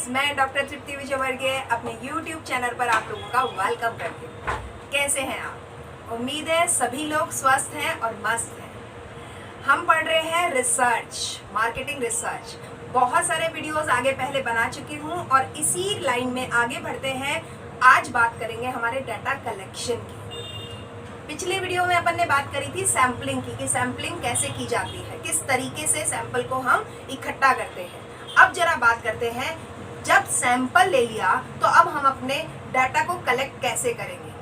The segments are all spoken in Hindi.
मैं डॉक्टर तृप्ति विजयवर्गीय अपने YouTube चैनल पर आप लोगों का वेलकम करती हूँ। कैसे हैं आप? उम्मीद है सभी लोग स्वस्थ हैं और मस्त हैं। हम पढ़ रहे हैं रिसर्च, मार्केटिंग रिसर्च। बहुत सारे वीडियोस आगे पहले बना चुकी हूँ और इसी लाइन में आगे बढ़ते हैं। आज बात करेंगे हमारे डाटा कलेक्शन की। पिछले वीडियो में अपन ने बात करी थी सैम्पलिंग की, कि सैम्पलिंग कैसे की जाती है, किस तरीके से सैंपल को हम इकट्ठा करते हैं। अब जरा बात करते हैं, जब सैंपल ले लिया तो अब हम अपने डाटा को कलेक्ट कैसे करेंगे।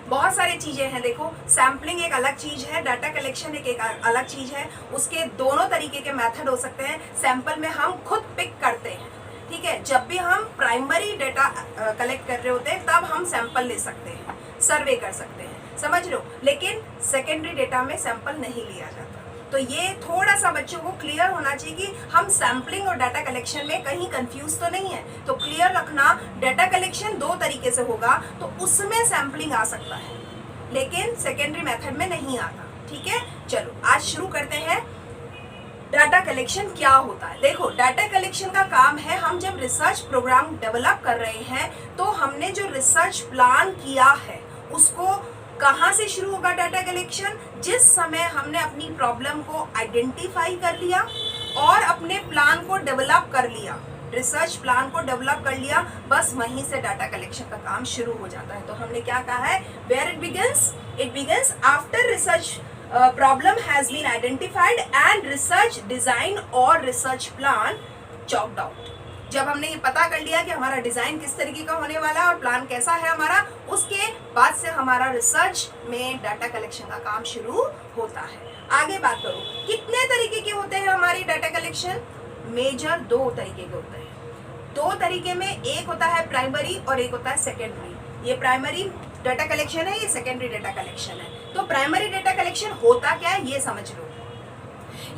बहुत सारी चीजें हैं। देखो, सैम्पलिंग एक अलग चीज है, डाटा कलेक्शन एक अलग चीज है। उसके दोनों तरीके के मेथड हो सकते हैं। सैंपल में हम खुद पिक करते हैं, ठीक है। जब भी हम प्राइमरी डाटा कलेक्ट कर रहे होते हैं तब हम सैंपल ले सकते हैं, सर्वे कर सकते हैं, समझ लो। लेकिन सेकेंडरी डेटा में सैंपल नहीं लिया जाता। तो ये थोड़ा सा बच्चों को क्लियर होना चाहिए कि हम सैम्पलिंग और डाटा कलेक्शन में कहीं कंफ्यूज तो नहीं है। तो क्लियर रखना, डाटा कलेक्शन दो तरीके से होगा, तो उसमें सैम्पलिंग आ सकता है लेकिन सेकेंडरी मेथड में नहीं आता, ठीक है। चलो आज शुरू करते हैं। डाटा कलेक्शन क्या होता है? देखो, डाटा कलेक्शन का काम है, हम जब रिसर्च प्रोग्राम डेवलप कर रहे हैं तो हमने जो रिसर्च प्लान किया है उसको कहाँ से शुरू होगा डाटा कलेक्शन? जिस समय हमने अपनी प्रॉब्लम को आइडेंटिफाई कर लिया और अपने प्लान को डेवलप कर लिया, रिसर्च प्लान को डेवलप कर लिया, बस वहीं से डाटा कलेक्शन का काम शुरू हो जाता है। तो हमने क्या कहा है, where it begins after research problem has been identified and research design or research plan chalked out। जब हमने ये पता कर लिया कि हमारा डिजाइन किस तरीके का होने वाला है और प्लान कैसा है हमारा, उसके बाद से हमारा रिसर्च में डाटा कलेक्शन का काम शुरू होता है। आगे बात करो, कितने तरीके के होते हैं हमारी डाटा कलेक्शन? मेजर दो तरीके के होते हैं। दो तरीके में, एक होता है प्राइमरी और एक होता है सेकेंडरी। ये प्राइमरी डाटा कलेक्शन है, ये सेकेंडरी डाटा कलेक्शन है। तो प्राइमरी डाटा कलेक्शन होता क्या है ये समझ लो।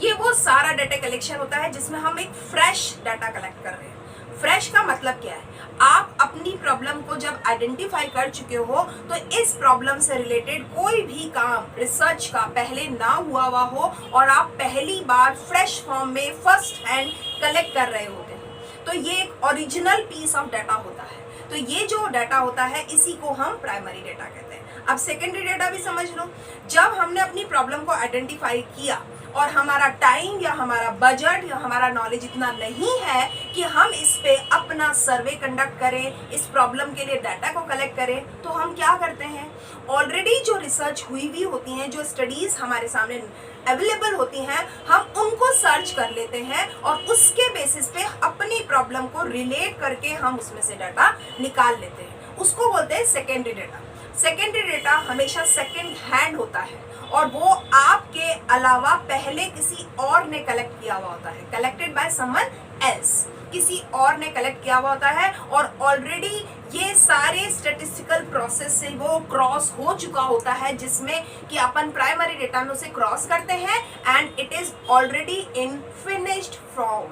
ये वो सारा डाटा कलेक्शन होता है जिसमें हम एक फ्रेश डाटा कलेक्ट कर रहे हैं। फ्रेश का मतलब क्या है? आप अपनी प्रॉब्लम को जब आइडेंटिफाई कर चुके हो तो इस प्रॉब्लम से रिलेटेड कोई भी काम रिसर्च का पहले ना हुआ हो और आप पहली बार फ्रेश फॉर्म में फर्स्ट हैंड कलेक्ट कर रहे होते हैं, तो ये एक ओरिजिनल पीस ऑफ डाटा होता है। तो ये जो डाटा होता है इसी को हम प्राइमरी डाटा कहते हैं। अब सेकेंडरी डाटा भी समझ लो। जब हमने अपनी प्रॉब्लम को आइडेंटिफाई किया और हमारा टाइम या हमारा बजट या हमारा नॉलेज इतना नहीं है कि हम इस पे अपना सर्वे कंडक्ट करें, इस प्रॉब्लम के लिए डाटा को कलेक्ट करें, तो हम क्या करते हैं, ऑलरेडी जो रिसर्च हुई होती हैं, जो स्टडीज हमारे सामने अवेलेबल होती हैं, हम उनको सर्च कर लेते हैं और उसके बेसिस पे अपनी प्रॉब्लम को रिलेट करके हम उसमें से डाटा निकाल लेते हैं। उसको बोलते हैं सेकेंडरी डाटा। सेकेंडरी डाटा हमेशा सेकेंड हैंड होता है और वो आपके अलावा पहले किसी और ने कलेक्ट किया हुआ होता है, कलेक्टेड बाय समवन एल्स। किसी और ने कलेक्ट किया हुआ होता है और ऑलरेडी ये सारे स्टैटिस्टिकल प्रोसेस से वो क्रॉस हो चुका होता है, जिसमें कि अपन प्राइमरी डेटा में उसे क्रॉस करते हैं and it is already in finished form.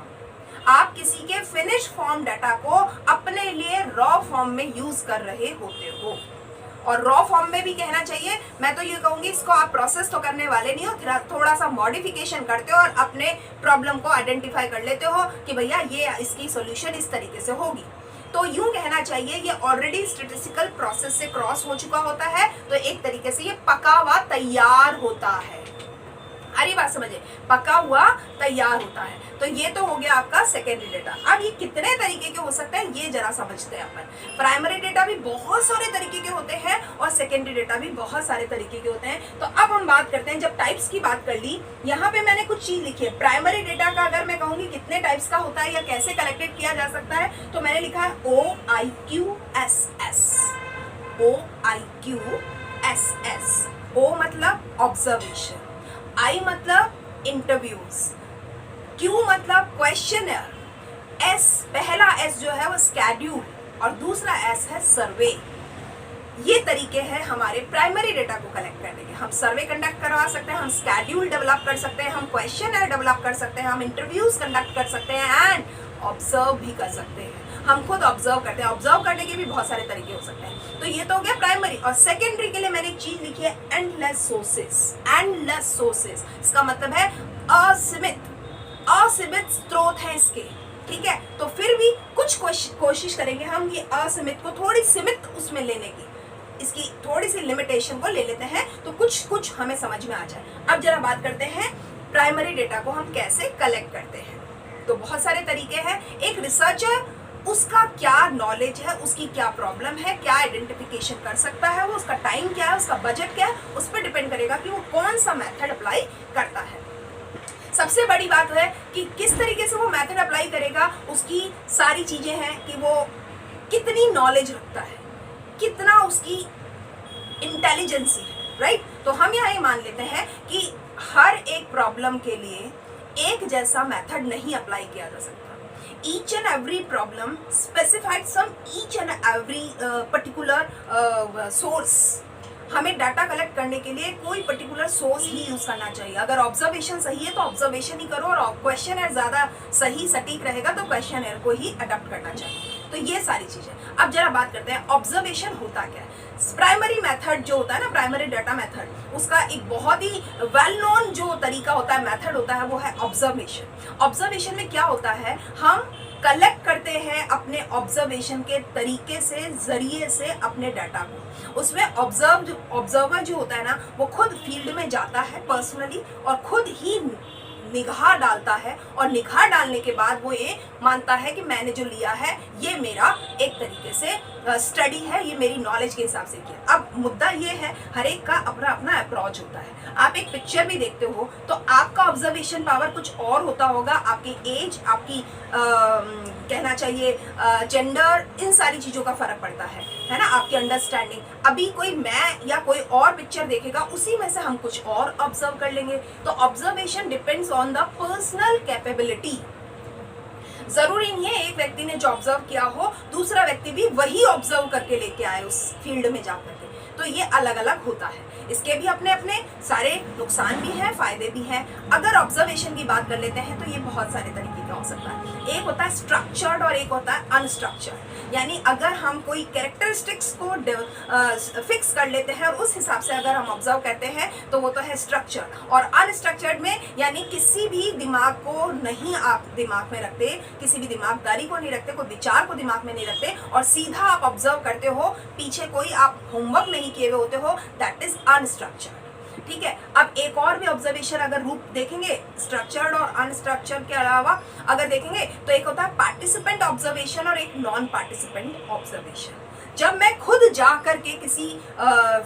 आप किसी के फिनिश्ड फॉर्म डाटा को अपने लिए रॉ फॉर्म में यूज कर रहे होते हो। और रॉ फॉर्म में भी कहना चाहिए, मैं तो ये कहूंगी इसको आप प्रोसेस तो करने वाले नहीं हो, थोड़ा सा मॉडिफिकेशन करते हो और अपने प्रॉब्लम को आइडेंटिफाई कर लेते हो कि भैया ये इसकी सॉल्यूशन इस तरीके से होगी। तो यूं कहना चाहिए ये ऑलरेडी स्टैटिस्टिकल प्रोसेस से क्रॉस हो चुका होता है, तो एक तरीके से ये पका हुआ तैयार होता है। अरे बात समझे, पका हुआ तैयार होता है। तो ये तो हो गया आपका सेकेंडरी डेटा। अब ये कितने तरीके के हो सकते हैं ये जरा समझते हैं अपन। प्राइमरी डेटा भी बहुत सारे तरीके के होते हैं और सेकेंडरी डेटा भी बहुत सारे तरीके के होते हैं। तो अब हम बात करते हैं, जब टाइप्स की बात कर ली, यहाँ पे मैंने कुछ चीज लिखी है। प्राइमरी डेटा का अगर मैं कहूंगी कितने टाइप्स का होता है या कैसे कलेक्टेड किया जा सकता है, तो मैंने लिखा है OIQSS। OIQSS। O मतलब ऑब्जर्वेशन, I मतलब इंटरव्यूज, Q मतलब क्वेश्चनर, S पहला S जो है वो स्केड्यूल और दूसरा S है सर्वे। ये तरीके हैं हमारे प्राइमरी डेटा को कलेक्ट करने के। हम सर्वे कंडक्ट करवा सकते हैं, हम स्केड्यूल डेवलप कर सकते हैं, हम क्वेश्चनर डेवलप कर सकते हैं, हम इंटरव्यूज कंडक्ट कर सकते हैं एंड ऑब्जर्व भी कर सकते हैं। हम खुद ऑब्जर्व करते हैं, ऑब्जर्व करने के भी बहुत सारे तरीके हो सकते हैं। तो ये तो हो गया प्राइमरी। और सेकेंडरी के लिए मैंने एक चीज लिखी है, एंडलेस सोर्सेस। एंडलेस सोर्सेस इसका मतलब है असीमित स्रोत है इसके। ठीक है, तो फिर भी कुछ कोशिश करेंगे हम ये असीमित को थोड़ी सीमित उसमें लेने की, इसकी थोड़ी सी लिमिटेशन को ले लेते हैं तो कुछ हमें समझ में आ जाए। अब जरा बात करते हैं प्राइमरी डेटा को हम कैसे कलेक्ट करते हैं। तो बहुत सारे तरीके हैं। एक रिसर्चर, उसका क्या नॉलेज है, उसकी क्या प्रॉब्लम है, क्या आइडेंटिफिकेशन कर सकता है वो, उसका टाइम क्या है, उसका बजट क्या है, उस पर डिपेंड करेगा कि वो कौन सा मेथड अप्लाई करता है। सबसे बड़ी बात है कि किस तरीके से वो मेथड अप्लाई करेगा, उसकी सारी चीजें हैं कि वो कितनी नॉलेज रखता है, कितना उसकी इंटेलिजेंसी है, राइट। तो हम यहाँ ये मान लेते हैं कि हर एक प्रॉब्लम के लिए एक जैसा मेथड नहीं अप्लाई किया जा सकता। Each and every problem specified some each and every particular source। हमें डाटा कलेक्ट करने के लिए कोई पर्टिकुलर सोर्स ही यूज करना चाहिए। अगर ऑब्जर्वेशन सही है तो ऑब्जर्वेशन ही करो, और क्वेश्चन एयर ज्यादा सही सटीक रहेगा तो क्वेश्चन एयर को ही अडॉप्ट करना चाहिए। तो ये सारी चीजें। अब जरा बात करते हैं ऑब्जर्वेशन होता क्या है। प्राइमरी मेथड जो होता है ना, प्राइमरी डाटा मेथड, उसका एक बहुत ही वेल नोन जो तरीका होता है, मेथड होता है, वो है ऑब्जर्वेशन। ऑब्जर्वेशन में क्या होता है, हम कलेक्ट करते हैं अपने ऑब्जर्वेशन के तरीके से, जरिए से अपने डाटा को। उसमें ऑब्जर्वर जो होता है ना, वो खुद फील्ड में जाता है पर्सनली और खुद ही निगाह डालता है, और निगाह डालने के बाद वो ये मानता है कि मैंने जो लिया है ये मेरा एक तरीके से स्टडी है, ये मेरी नॉलेज के हिसाब से किया। अब मुद्दा ये है, हर एक का अपना अपना अप्रोच होता है। आप एक पिक्चर भी देखते हो तो आपका ऑब्जर्वेशन पावर कुछ और होता होगा, आपकी एज, आपकी कहना चाहिए जेंडर, इन सारी चीजों का फर्क पड़ता है ना, आपकी अंडरस्टैंडिंग। अभी कोई मैं या कोई और पिक्चर देखेगा, उसी में से हम कुछ और ऑब्जर्व कर लेंगे। तो observation depends on the personal capability. जरूरी नहीं है एक व्यक्ति ने जो ऑब्जर्व किया हो दूसरा व्यक्ति भी वही ऑब्जर्व करके लेके आए उस फील्ड में जाकर के, तो ये अलग अलग होता है। इसके भी अपने अपने सारे नुकसान भी हैं, फायदे भी हैं। अगर ऑब्जर्वेशन की बात कर लेते हैं तो ये बहुत सारे तरीके का हो सकता है। एक होता है स्ट्रक्चर्ड और एक होता है अनस्ट्रक्चर्ड। यानी अगर हम कोई कैरेक्टरिस्टिक्स को फिक्स कर लेते हैं और उस हिसाब से अगर हम ऑब्जर्व करते हैं तो वो तो है स्ट्रक्चर्ड। और अनस्ट्रक्चर्ड में यानी किसी भी दिमाग को नहीं आप दिमाग में रखते, किसी भी दिमागदारी को नहीं रखते, कोई विचार को दिमाग में नहीं रखते और सीधा आप ऑब्जर्व करते हो, पीछे कोई आप होमवर्क नहीं किए हुए होते हो, दैट इज अनस्ट्रक्चर्ड। ठीक है। अब एक और भी ऑब्जर्वेशन अगर रूप देखेंगे स्ट्रक्चर्ड और अनस्ट्रक्चर्ड के अलावा अगर देखेंगे तो एक होता है पार्टिसिपेंट ऑब्जर्वेशन और एक नॉन पार्टिसिपेंट ऑब्जर्वेशन। जब मैं खुद जा करके किसी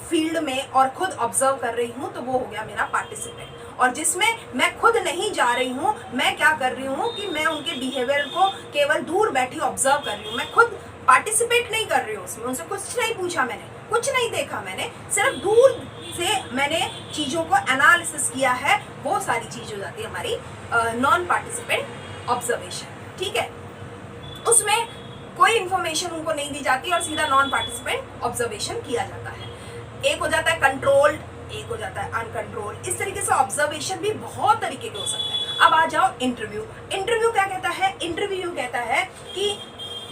फील्ड में और खुद ऑब्जर्व कर रही हूँ तो वो हो गया मेरा पार्टिसिपेंट। और जिसमें मैं खुद नहीं जा रही हूँ, मैं क्या कर रही हूँ कि मैं उनके बिहेवियर को केवल दूर बैठी ऑब्जर्व कर रही हूँ, मैं खुद पार्टिसिपेट नहीं कर रही हूँ उसमें, उनसे कुछ नहीं पूछा मैंने, कुछ नहीं देखा मैंने, सिर्फ दूर से मैंने चीजों को एनालिसिस किया है। वो सारी चीज हो जाती है हमारी नॉन पार्टिसिपेंट ऑब्जर्वेशन। ठीक है, उसमें कोई इंफॉर्मेशन उनको नहीं दी जाती और सीधा नॉन पार्टिसिपेंट ऑब्जर्वेशन किया जाता है। एक हो जाता है कंट्रोल्ड, एक हो जाता है अनकंट्रोल्ड। इस तरीके से ऑब्जर्वेशन भी बहुत तरीके के हो सकते हैं। अब आ जाओ इंटरव्यू। इंटरव्यू क्या कहता है? इंटरव्यू कहता है कि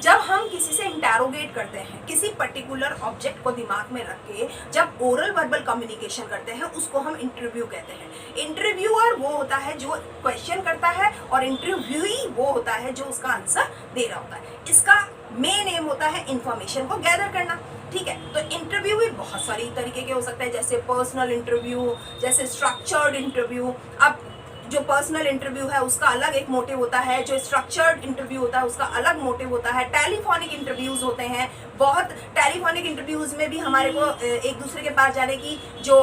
जब हम किसी से इंटरोगेट करते हैं, किसी पर्टिकुलर ऑब्जेक्ट को दिमाग में रख के जब ओरल वर्बल कम्युनिकेशन करते हैं, उसको हम इंटरव्यू कहते हैं। इंटरव्यूअर वो होता है जो क्वेश्चन करता है और इंटरव्यूई वो होता है जो उसका आंसर दे रहा होता है। इसका मेन एम होता है इंफॉर्मेशन को गैदर करना। ठीक है, तो इंटरव्यू भी बहुत सारी तरीके के हो सकते हैं, जैसे पर्सनल इंटरव्यू, जैसे स्ट्रक्चर्ड इंटरव्यू। अब जो पर्सनल इंटरव्यू है उसका अलग एक मोटिव होता है, जो स्ट्रक्चर्ड इंटरव्यू होता है उसका अलग मोटिव होता है। टेलीफोनिक इंटरव्यूज होते हैं बहुत। टेलीफोनिक इंटरव्यूज में भी हमारे को एक दूसरे के पास जाने की जो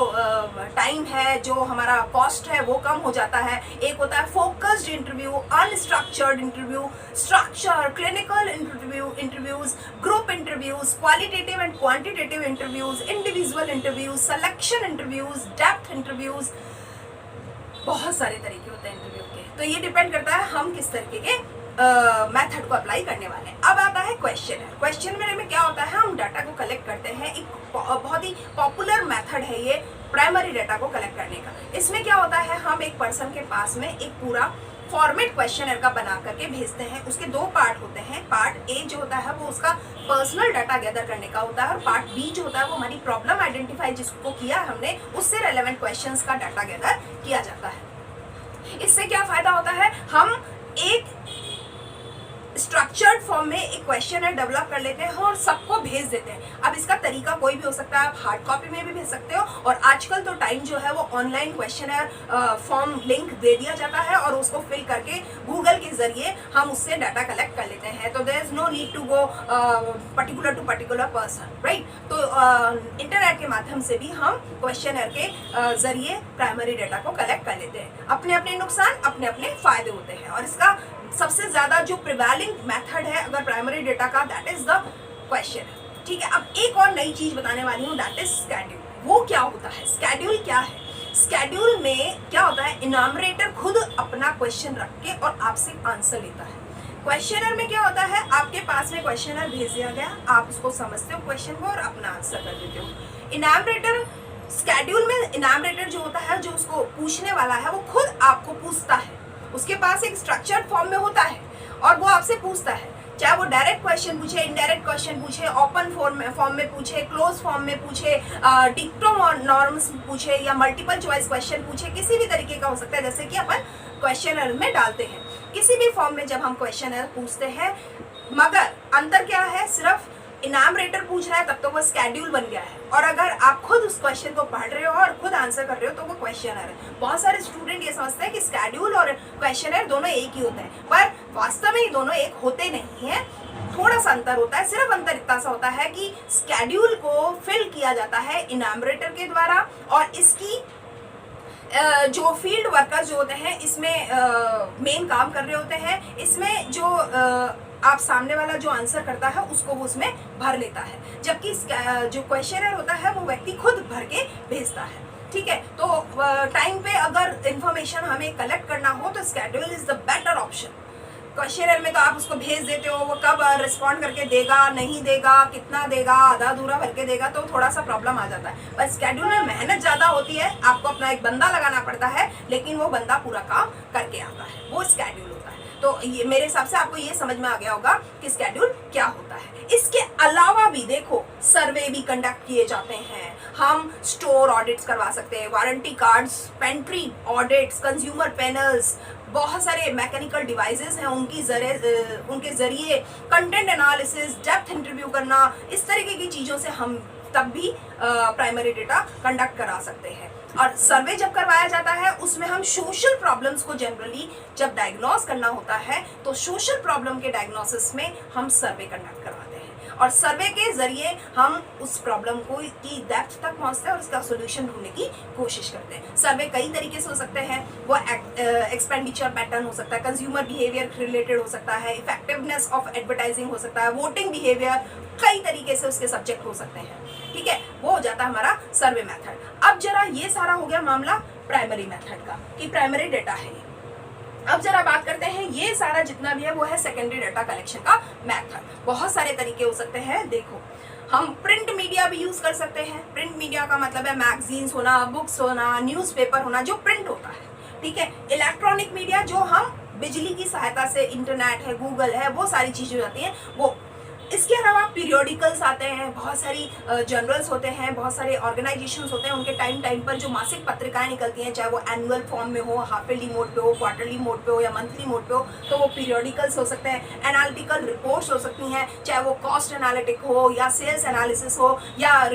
टाइम है, जो हमारा कॉस्ट है, वो कम हो जाता है। एक होता है focused interview, unstructured interview, structure, clinical interviews, group interviews, qualitative and quantitative interviews, individual interviews, selection interviews, depth interviews. बहुत सारे तरीके होते हैं इंटरव्यू के। तो ये डिपेंड करता है हम किस तरीके के मेथड को अप्लाई करने वाले हैं। अब आता है क्वेश्चन। क्वेश्चन में क्या होता है, हम डाटा को कलेक्ट करते हैं। एक बहुत ही पॉपुलर मेथड है ये प्राइमरी डाटा को कलेक्ट करने का। इसमें क्या होता है, हम एक पर्सन के पास में एक पूरा फॉर्मेट क्वेश्चनर का बना करके भेजते हैं। उसके दो पार्ट होते हैं। पार्ट ए जो होता है वो उसका पर्सनल डाटा गैदर करने का होता है और पार्ट बी जो होता है वो हमारी प्रॉब्लम आइडेंटिफाई जिसको किया हमने उससे रेलेवेंट क्वेश्चंस का डाटा गैदर किया जाता है। इससे क्या फायदा होता है, हम एक स्ट्रक्चर्ड फॉर्म में एक क्वेश्चनर डेवलप कर लेते हैं और सबको भेज देते हैं। अब इसका तरीका कोई भी हो सकता है, आप हार्ड कॉपी में भी भेज सकते हो, और आजकल तो टाइम जो है वो ऑनलाइन क्वेश्चनर फॉर्म लिंक दे दिया जाता है और उसको फिल करके गूगल के जरिए हम उससे डाटा कलेक्ट कर लेते हैं। तो there is no need to go particular to particular person, right. तो इंटरनेट के माध्यम से भी हम क्वेश्चनर के जरिए प्राइमरी डाटा को कलेक्ट कर लेते हैं। अपने अपने नुकसान, अपने अपने फायदे होते हैं, और इसका सबसे ज्यादा जो प्रिवेलिंग मेथड है अगर प्राइमरी डेटा का, दैट इज द क्वेश्चन, ठीक है। अब एक और नई चीज बताने वाली हूँ, दैट इज स्केड्यूल। वो क्या होता है, स्केड्यूल क्या है? स्केड्यूल में क्या होता है, इनामरेटर खुद अपना क्वेश्चन रख के और आपसे आंसर लेता है। क्वेश्चनर में क्या होता है, आपके पास में क्वेश्चनर भेज दिया गया, आप उसको समझते हो क्वेश्चन को और अपना आंसर कर देते हो। इनामरेटर, स्केड्यूल में इनामरेटर जो होता है, जो उसको पूछने वाला है, वो खुद आपको पूछता है। उसके पास एक स्ट्रक्चर्ड फॉर्म में होता है और वो आपसे पूछता है, चाहे वो डायरेक्ट क्वेश्चन पूछे, इनडायरेक्ट क्वेश्चन पूछे, ओपन फॉर्म में पूछे, क्लोज फॉर्म में पूछे, डिक्टो नॉर्म्स पूछे, या मल्टीपल चॉइस क्वेश्चन पूछे, किसी भी तरीके का हो सकता है, जैसे कि अपन क्वेश्चनर में डालते हैं। किसी भी फॉर्म में जब हम क्वेश्चनर पूछते हैं, मगर अंतर क्या है, सिर्फ इनामरेटर पूछ रहा है तब तो वो स्केड्यूल बन गया है, और अगर आप खुद उस क्वेश्चन को पढ़ रहे हो और खुद आंसर कर रहे हो तो वो क्वेश्चनर है। बहुत सारे स्टूडेंट ये समझते हैं कि स्केड्यूल और क्वेश्चनर दोनों एक ही होते हैं, पर वास्तव में ये दोनों एक होते नहीं है, थोड़ा सा अंतर होता है। सिर्फ अंतर इतना सा होता है कि स्केड्यूल को फिल किया जाता है इनामरेटर के द्वारा, और इसकी जो फील्ड वर्कर्स जो होते हैं इसमें मेन काम कर रहे होते हैं, इसमें जो आप सामने वाला जो आंसर करता है उसको वो उसमें भर लेता है, जबकि जो क्वेश्चनर होता है वो व्यक्ति खुद भर के भेजता है, ठीक है। तो टाइम पे अगर इंफॉर्मेशन हमें कलेक्ट करना हो तो schedule is the better option. Questionnaire में तो आप उसको भेज देते हो, वो कब रिस्पॉन्ड करके देगा, नहीं देगा, कितना देगा, आधा अधूरा भर के देगा, तो थोड़ा सा प्रॉब्लम आ जाता है। पर स्केड्यूल में मेहनत ज्यादा होती है, आपको अपना एक बंदा लगाना पड़ता है, लेकिन वो बंदा पूरा काम करके आता है, वो स्केड्यूल होता है। तो ये मेरे हिसाब से आपको ये समझ में आ गया होगा कि स्केड्यूल क्या होता है। इसके अलावा भी देखो, सर्वे भी कंडक्ट किए जाते हैं, हम स्टोर ऑडिट्स करवा सकते हैं, warranty cards, pantry audits, consumer panels, बहुत सारे मैकेनिकल डिवाइसेस हैं, उनके जरिए कंटेंट एनालिसिस, डेप्थ इंटरव्यू करना, इस तरीके की चीज़ों से हम तब भी प्राइमरी डेटा कंडक्ट करा सकते हैं। और सर्वे जब करवाया जाता है उसमें हम सोशल प्रॉब्लम्स को जनरली जब डायग्नोस करना होता है तो सोशल प्रॉब्लम के डायग्नोसिस में हम सर्वे कंडक्ट करवाते हैं, और सर्वे के जरिए हम उस प्रॉब्लम को की डेप्थ तक पहुंचते हैं और उसका सोल्यूशन ढूंढने की कोशिश करते हैं। सर्वे कई तरीके से हो सकते हैं, वो एक्सपेंडिचर पैटर्न हो सकता है, कंज्यूमर बिहेवियर रिलेटेड हो सकता है, इफेक्टिवनेस ऑफ एडवर्टाइजिंग हो सकता है, वोटिंग बिहेवियर, कई तरीके से उसके सब्जेक्ट हो सकते हैं, ठीक है। वो हो जाता है हमारा सर्वे मेथड। अब जरा ये सारा हो गया मामला प्राइमरी मेथड का कि प्राइमरी डेटा है। अब जरा बात करते हैं, ये सारा जितना भी है वो है सेकेंडरी डाटा कलेक्शन का मेथड। बहुत सारे तरीके हो सकते हैं। देखो, हम प्रिंट मीडिया भी यूज कर सकते हैं। प्रिंट मीडिया का मतलब है मैगजीन्स होना, बुक्स होना, न्यूज़पेपर होना, जो प्रिंट होता है, ठीक है। इलेक्ट्रॉनिक मीडिया जो हम बिजली की सहायता से, इंटरनेट है, गूगल है, वो सारी चीजें हो जाती हैं वो। इसके अलावा पीरियोडिकल्स आते हैं, बहुत सारी जर्नल्स होते हैं, बहुत सारे ऑर्गेनाइजेशंस होते हैं, उनके टाइम पर जो मासिक पत्रिकाएं निकलती हैं, चाहे वो एनुअल फॉर्म में हो, हाफ ईयरली मोड पे हो, क्वार्टरली मोड पे हो या मंथली मोड पे हो, तो वो पीरियोडिकल्स हो सकते हैं। एनालिटिकल रिपोर्ट्स हो सकती हैं, चाहे वो कॉस्ट एनालिटिक हो या सेल्स एनालिसिस हो या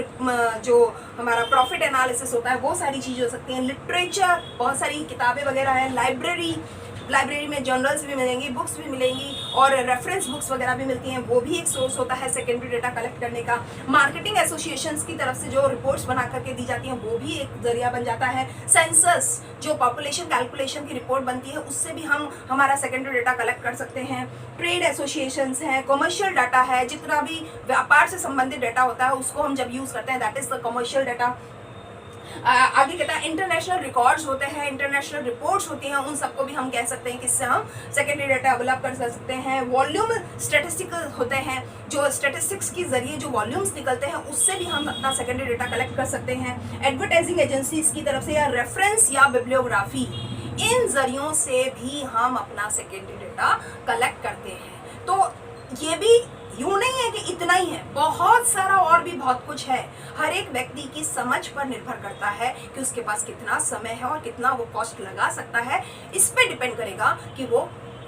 जो हमारा प्रॉफिट एनालिसिस होता है, वो सारी चीज़ें हो सकती हैं। लिटरेचर, बहुत सारी किताबें वगैरह हैं। लाइब्रेरी में जर्नल्स भी मिलेंगी, बुक्स भी मिलेंगी, और रेफरेंस बुक्स वगैरह भी मिलती हैं, वो भी एक सोर्स होता है सेकेंडरी डेटा कलेक्ट करने का। मार्केटिंग एसोसिएशंस की तरफ से जो रिपोर्ट्स बना करके दी जाती हैं, वो भी एक जरिया बन जाता है। सेंसस, जो पॉपुलेशन कैलकुलेशन की रिपोर्ट बनती है, उससे भी हम हमारा सेकेंडरी डेटा कलेक्ट कर सकते हैं। ट्रेड एसोसिएशंस हैं, कमर्शियल डाटा है, जितना भी व्यापार से संबंधित डाटा होता है उसको हम जब यूज़ करते हैं, that is the commercial data. आगे कहता है इंटरनेशनल रिकॉर्ड्स होते हैं, इंटरनेशनल रिपोर्ट्स होती हैं, उन सबको भी हम कह सकते हैं कि इससे हम सेकेंडरी डाटा डेवलप कर सकते हैं। वॉल्यूम स्टैटिस्टिकल होते हैं, जो स्टैटिस्टिक्स के जरिए जो वॉल्यूम्स निकलते हैं उससे भी हम अपना सेकेंडरी डाटा कलेक्ट कर सकते हैं। एडवर्टाइजिंग एजेंसीज की तरफ से या रेफरेंस या बिब्लियोग्राफी, इन जरियों से भी हम अपना सेकेंडरी डाटा कलेक्ट करते हैं। तो ये भी यूं नहीं है कि इतना ही है, बहुत सारा और भी बहुत कुछ है। हर एक व्यक्ति की समझ पर निर्भर करता है कि उसके पास कितना समय है और कितना वो कॉस्ट लगा सकता है। इस पे डिपेंड करेगा कि वो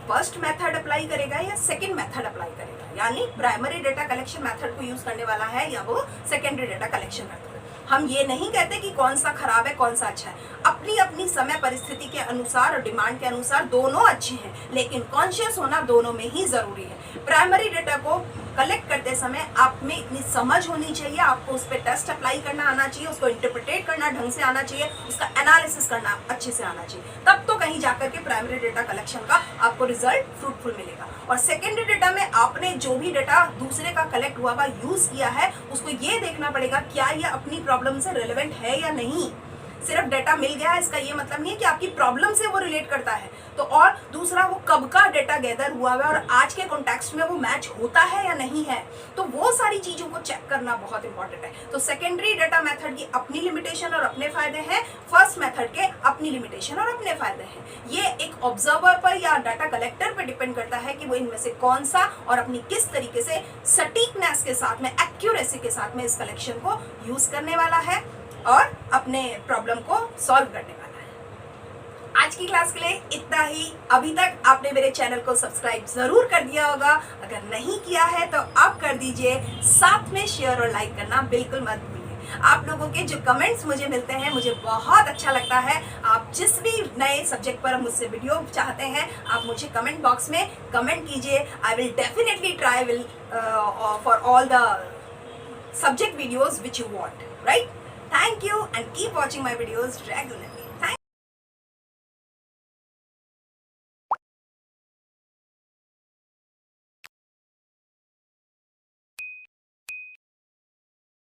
फर्स्ट मेथड अप्लाई करेगा या सेकंड मेथड अप्लाई करेगा, यानी प्राइमरी डेटा कलेक्शन मेथड को यूज करने वाला है या वो सेकेंडरी डेटा कलेक्शन मेथड। हम ये नहीं कहते कि कौन सा खराब है कौन सा अच्छा है, अपनी अपनी समय परिस्थिति के अनुसार और डिमांड के अनुसार दोनों अच्छे हैं, लेकिन कॉन्शियस होना दोनों में ही जरूरी है। प्राइमरी डेटा को कलेक्ट करते समय आप में इतनी समझ होनी चाहिए, आपको उस पर टेस्ट अप्लाई करना आना चाहिए, उसको इंटरप्रिटेट करना ढंग से आना चाहिए, उसका एनालिसिस करना अच्छे से आना चाहिए, तब तो कहीं जाकर के प्राइमरी डेटा कलेक्शन का आपको रिजल्ट फ्रूटफुल मिलेगा। और सेकेंडरी डेटा में आपने जो भी डेटा दूसरे का कलेक्ट हुआ यूज किया है, उसको ये देखना पड़ेगा क्या ये अपनी प्रॉब्लम से रिलेवेंट है या नहीं। सिर्फ डेटा मिल गया है इसका ये मतलब नहीं है कि आपकी प्रॉब्लम से वो रिलेट करता है। तो और दूसरा, वो कब का डेटा गैदर हुआ है और आज के कॉन्टेक्स्ट में वो मैच होता है या नहीं है, तो वो सारी चीजों को चेक करना बहुत इंपॉर्टेंट है। तो सेकेंडरी डेटा मेथड की अपनी लिमिटेशन और अपने फायदे हैं, फर्स्ट मेथड के अपनी लिमिटेशन और अपने फायदे हैं। ये एक ऑब्जर्वर पर या डाटा कलेक्टर पर डिपेंड करता है कि वो इनमें से कौन सा और अपनी किस तरीके से सटीकनेस के साथ में, एक्यूरेसी के साथ में इस कलेक्शन को यूज करने वाला है और अपने प्रॉब्लम को सॉल्व करने वाला है। आज की क्लास के लिए इतना ही। अभी तक आपने मेरे चैनल को सब्सक्राइब जरूर कर दिया होगा, अगर नहीं किया है तो आप कर दीजिए, साथ में शेयर और लाइक करना बिल्कुल मत भूलिए। आप लोगों के जो कमेंट्स मुझे मिलते हैं मुझे बहुत अच्छा लगता है। आप जिस भी नए सब्जेक्ट पर मुझसे वीडियो चाहते हैं आप मुझे कमेंट बॉक्स में कमेंट कीजिए। I will definitely try for all the subject videos which you want, right? Thank you and keep watching my videos regularly.